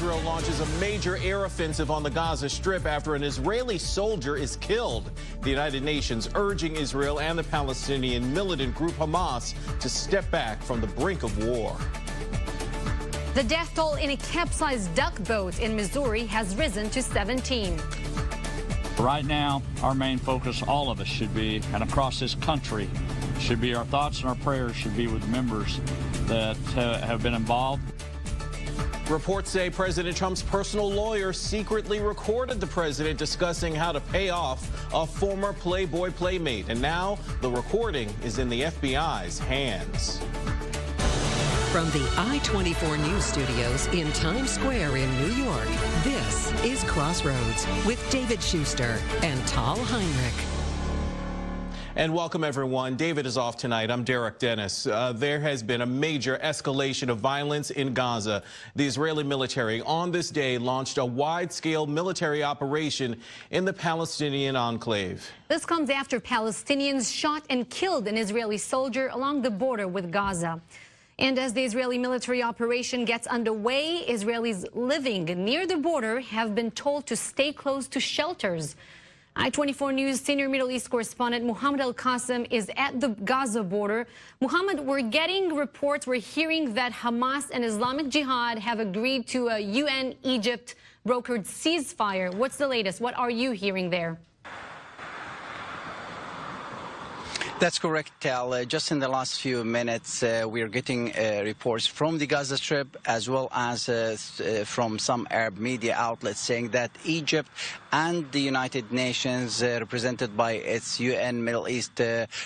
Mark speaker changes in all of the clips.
Speaker 1: Israel launches a major air offensive on the Gaza Strip after an Israeli soldier is killed. The United Nations urging Israel and the Palestinian militant group Hamas to step back from the brink of war.
Speaker 2: The death toll in a capsized duck boat in Missouri has risen to 17.
Speaker 3: Right now, our main focus, all of us should be, and across this country, should be our thoughts and our prayers should be with members that have been involved.
Speaker 1: Reports say President Trump's personal lawyer secretly recorded the president discussing how to pay off a former Playboy playmate. And now the recording is in the FBI's hands.
Speaker 4: From the I24NEWS studios in Times Square in New York, this is Crossroads with David Schuster and Tal Heinrich.
Speaker 1: And welcome, everyone. David is off tonight. I'm Derek Dennis. There has been a major escalation of violence in Gaza. The Israeli military on this day launched a wide-scale military operation in the Palestinian enclave.
Speaker 2: This comes after Palestinians shot and killed an Israeli soldier along the border with Gaza. And as the Israeli military operation gets underway, Israelis living near the border have been told to stay close to shelters. I24NEWS senior Middle East correspondent Mohammed Al-Qasim is at the Gaza border. Mohammed, we're getting reports, we're hearing that Hamas and Islamic Jihad have agreed to a UN-Egypt brokered ceasefire. What's the latest? What are you hearing there?
Speaker 5: That's correct, Tal. Just in the last few minutes, we are getting reports from the Gaza Strip as well as from some Arab media outlets saying that Egypt and the United Nations, represented by its UN Middle East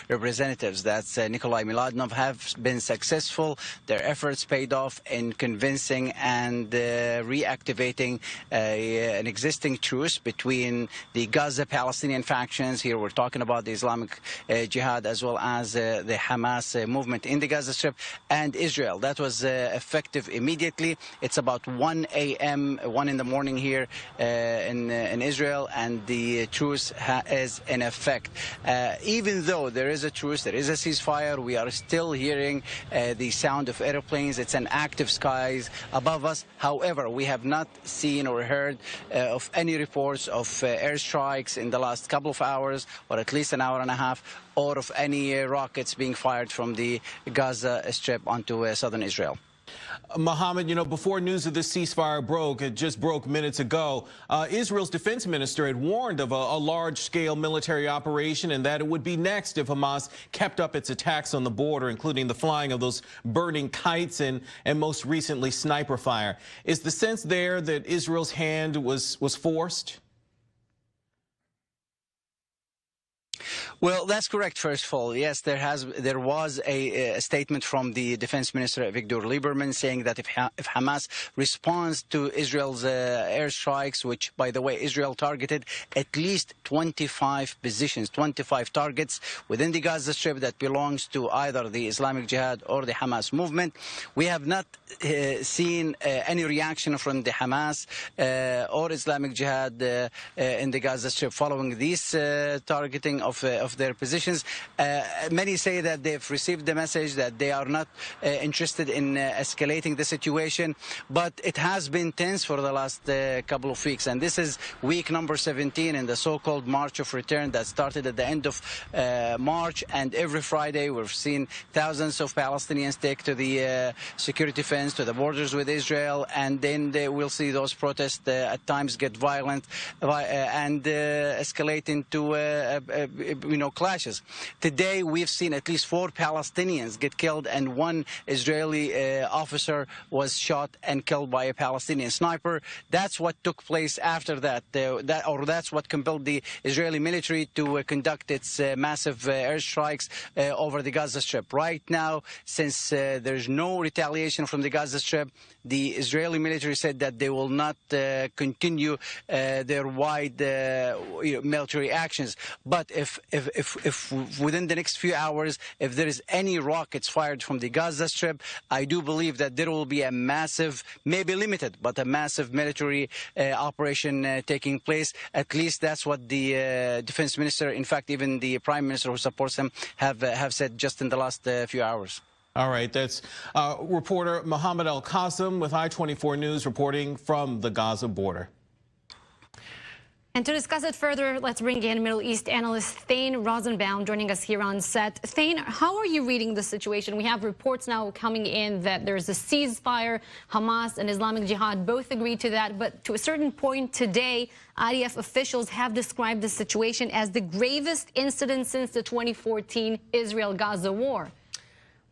Speaker 5: representatives, that's Nikolai Miladnov, have been successful. Their efforts paid off in convincing and reactivating an existing truce between the Gaza Palestinian factions. Here we're talking about the Islamic Jihad as well as the Hamas movement in the Gaza Strip and Israel. That was effective immediately. It's about 1 a.m., 1 in the morning here in Israel, and the truce is in effect. Even though there is a truce, there is a ceasefire, we are still hearing the sound of airplanes. It's an active skies above us. However, we have not seen or heard of any reports of airstrikes in the last couple of hours, or at least an hour and a half, or of any rockets being fired from the Gaza Strip onto southern Israel.
Speaker 1: Mohammed, you know, before news of this ceasefire broke, it just broke minutes ago, Israel's defense minister had warned of a large-scale military operation and that it would be next if Hamas kept up its attacks on the border, including the flying of those burning kites and most recently sniper fire. Is the sense there that Israel's hand was forced?
Speaker 5: Well, that's correct. First of all, yes, there was a statement from the defense minister Victor Lieberman saying that if Hamas responds to Israel's airstrikes, which, by the way, Israel targeted at least 25 positions, 25 targets within the Gaza Strip that belongs to either the Islamic Jihad or the Hamas movement. We have not seen any reaction from the Hamas or Islamic Jihad in the Gaza Strip following this targeting of their positions. Many say that they've received the message that they are not interested in escalating the situation, but it has been tense for the last couple of weeks, and this is week number 17 in the so-called March of Return that started at the end of March, and every Friday we've seen thousands of Palestinians take to the security fence, to the borders with Israel, and then we'll see those protests at times get violent and escalate into clashes. Today, we've seen at least 4 Palestinians get killed, and 1 Israeli officer was shot and killed by a Palestinian sniper. That's what took place after that, that's what compelled the Israeli military to conduct its massive airstrikes over the Gaza Strip. Right now, since there's no retaliation from the Gaza Strip, the Israeli military said that they will not continue their wide military actions. But if within the next few hours, if there is any rockets fired from the Gaza Strip, I do believe that there will be a massive, maybe limited, but a massive military operation taking place. At least that's what the defense minister, in fact, even the prime minister who supports him, have said just in the last few hours.
Speaker 1: All right, that's reporter Mohammed Al-Qasim with I24 News reporting from the Gaza border.
Speaker 2: And to discuss it further, let's bring in Middle East analyst Thane Rosenbaum joining us here on set. Thane, how are you reading the situation? We have reports now coming in that there's a ceasefire. Hamas and Islamic Jihad both agreed to that. But to a certain point today, IDF officials have described the situation as the gravest incident since the 2014 Israel-Gaza war.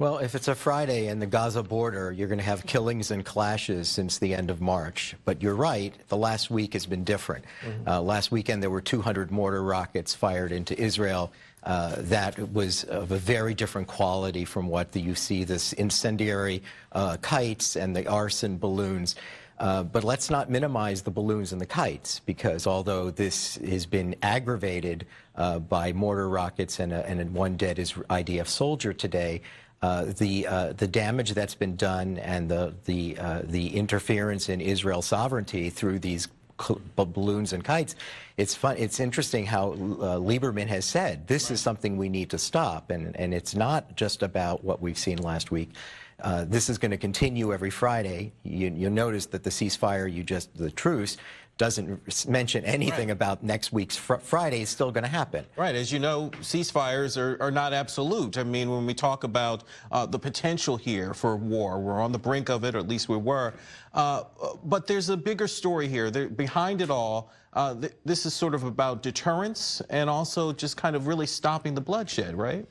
Speaker 6: Well, if it's a Friday in the Gaza border, you're going to have killings and clashes since the end of March. But you're right, the last week has been different. Last weekend, there were 200 mortar rockets fired into Israel. That was of a very different quality from what you see, this incendiary kites and the arson balloons. But let's not minimize the balloons and the kites, because although this has been aggravated by mortar rockets and one dead IDF soldier today, the damage that's been done and the interference in Israel's sovereignty through these balloons and kites, it's interesting how Lieberman has said this is something we need to stop, and it's not just about what we've seen last week. This is going to continue every Friday. You'll notice that the ceasefire, the truce, doesn't mention anything about next week's Friday is still going to happen. Right.
Speaker 1: As you know, ceasefires are not absolute. I mean, when we talk about the potential here for war, we're on the brink of it, or at least we were. But there's a bigger story here. Behind it all, this is sort of about deterrence and also just kind of really stopping the bloodshed, right?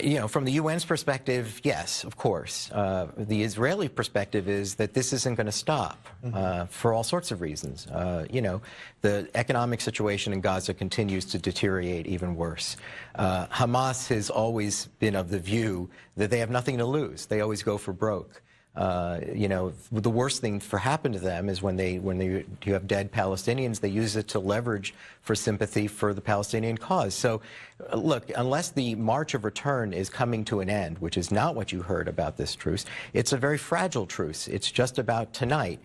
Speaker 6: You know, from the UN's perspective, yes, of course. The Israeli perspective is that this isn't going to stop for all sorts of reasons. You know, the economic situation in Gaza continues to deteriorate even worse. Hamas has always been of the view that they have nothing to lose. They always go for broke. You know, the worst thing for happen to them is when you have dead Palestinians, they use it to leverage for sympathy for the Palestinian cause. So, look, unless the march of return is coming to an end, which is not what you heard about this truce, it's a very fragile truce. It's just about tonight.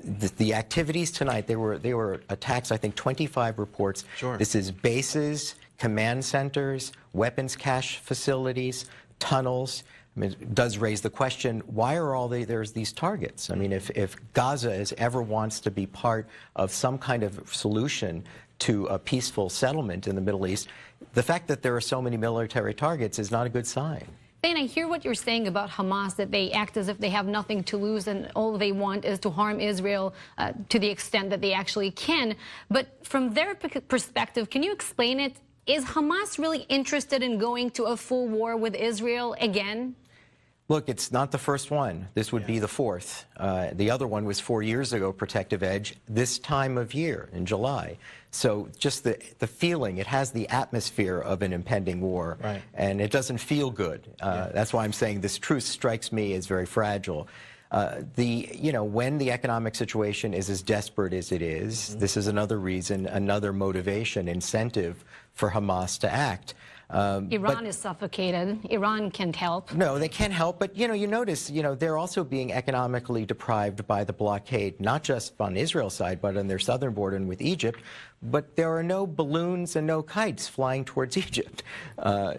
Speaker 6: The activities tonight, they were attacks, I think 25 reports.
Speaker 1: Sure.
Speaker 6: This is bases, command centers, weapons cache facilities, tunnels. I mean, it does raise the question, why are there's these targets? I mean, if Gaza ever wants to be part of some kind of solution to a peaceful settlement in the Middle East, the fact that there are so many military targets is not a good sign.
Speaker 2: And I hear what you're saying about Hamas, that they act as if they have nothing to lose and all they want is to harm Israel to the extent that they actually can. But from their perspective, can you explain it? Is Hamas really interested in going to a full war with Israel again?
Speaker 6: Look, it's not the first one. This would be the fourth. The other one was 4 years ago, Protective Edge, this time of year in July. So just the feeling, it has the atmosphere of an impending war,
Speaker 1: right,
Speaker 6: and it doesn't feel good. That's why I'm saying this truce strikes me as very fragile. You know, when the economic situation is as desperate as it is, this is another reason, another motivation, incentive for Hamas to act.
Speaker 2: Iran is suffocated. Iran can't help.
Speaker 6: No, they can't help. But, you know, you notice, you know, they're also being economically deprived by the blockade, not just on Israel's side, but on their southern border and with Egypt. But there are no balloons and no kites flying towards Egypt.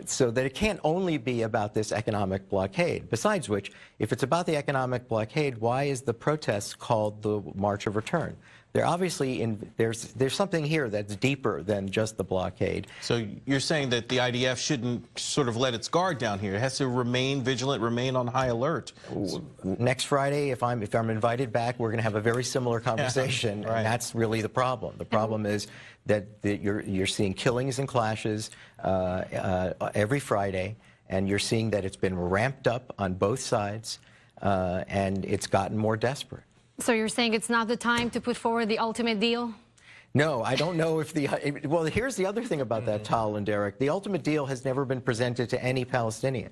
Speaker 6: So that it can't only be about this economic blockade. Besides which, if it's about the economic blockade, why is the protest called the March of Return? They're obviously there's something here that's deeper than just the blockade.
Speaker 1: So you're saying that the IDF shouldn't sort of let its guard down here. It has to remain vigilant, remain on high alert.
Speaker 6: Next Friday, if I'm invited back, we're going to have a very similar conversation,
Speaker 1: right,
Speaker 6: and that's really the problem. The problem is that you're seeing killings and clashes every Friday, and you're seeing that it's been ramped up on both sides, and it's gotten more desperate.
Speaker 2: So you're saying it's not the time to put forward the ultimate deal?
Speaker 6: No, I don't know if well, here's the other thing about that, Tal and Derek. The ultimate deal has never been presented to any Palestinian,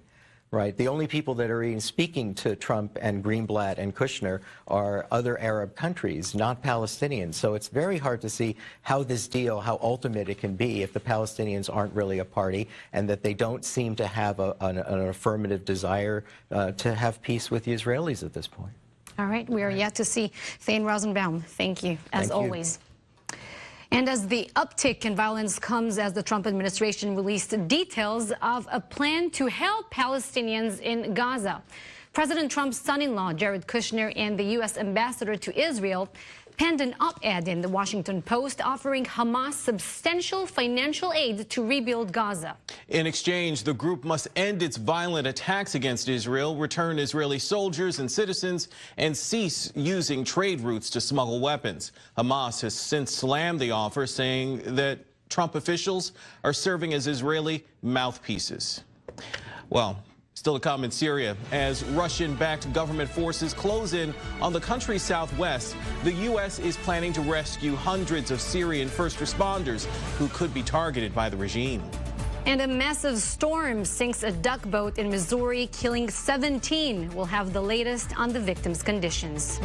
Speaker 6: right? The only people that are even speaking to Trump and Greenblatt and Kushner are other Arab countries, not Palestinians. So it's very hard to see how this deal, how ultimate it can be if the Palestinians aren't really a party and that they don't seem to have an affirmative desire to have peace with the Israelis at this point.
Speaker 2: All right, we are yet to see. Thane Rosenbaum, thank you, as always. And as the uptick in violence comes as the Trump administration released details of a plan to help Palestinians in Gaza. President Trump's son-in-law, Jared Kushner, and the U.S. ambassador to Israel penned an op-ed in the Washington Post offering Hamas substantial financial aid to rebuild Gaza.
Speaker 1: In exchange, the group must end its violent attacks against Israel, return Israeli soldiers and citizens, and cease using trade routes to smuggle weapons. Hamas has since slammed the offer, saying that Trump officials are serving as Israeli mouthpieces. Well, still to come in Syria, as Russian-backed government forces close in on the country's southwest, the U.S. is planning to rescue hundreds of Syrian first responders who could be targeted by the regime.
Speaker 2: And a massive storm sinks a duck boat in Missouri, killing 17. We'll have the latest on the victims' conditions.